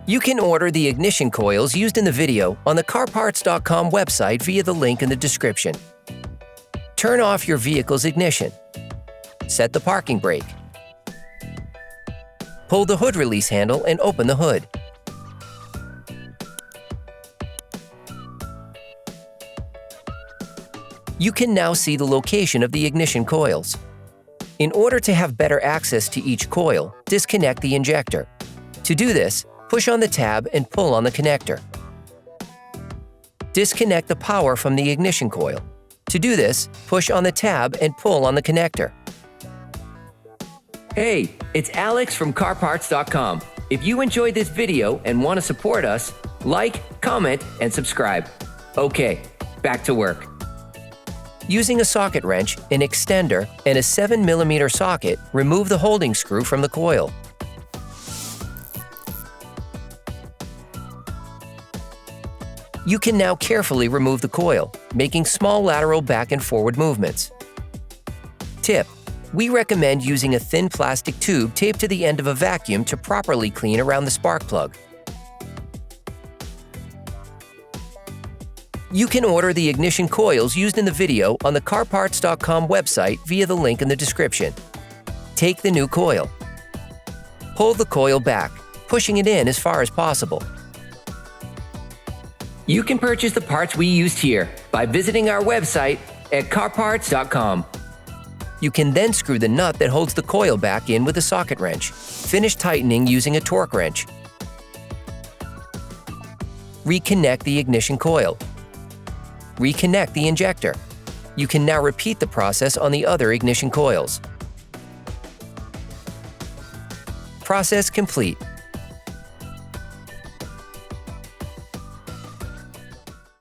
You can order the ignition coils used in the video on the CarParts.com website via the link in the description. Turn off your vehicle's ignition. Set the parking brake. Pull the hood release handle and open the hood. You can now see the location of the ignition coils. In order to have better access to each coil, disconnect the injector. To do this, push on the tab and pull on the connector. Disconnect the power from the ignition coil. To do this, push on the tab and pull on the connector. Hey, it's Alex from CarParts.com. If you enjoyed this video and want to support us, like, comment, and subscribe. Okay, back to work. Using a socket wrench, an extender, and a 7mm socket, remove the holding screw from the coil. You can now carefully remove the coil, making small lateral back and forward movements. Tip: we recommend using a thin plastic tube taped to the end of a vacuum to properly clean around the spark plug. You can order the ignition coils used in the video on the CarParts.com website via the link in the description. Take the new coil. Pull the coil back, pushing it in as far as possible. You can purchase the parts we used here by visiting our website at CarParts.com. You can then screw the nut that holds the coil back in with a socket wrench. Finish tightening using a torque wrench. Reconnect the ignition coil. Reconnect the injector. You can now repeat the process on the other ignition coils. Process complete.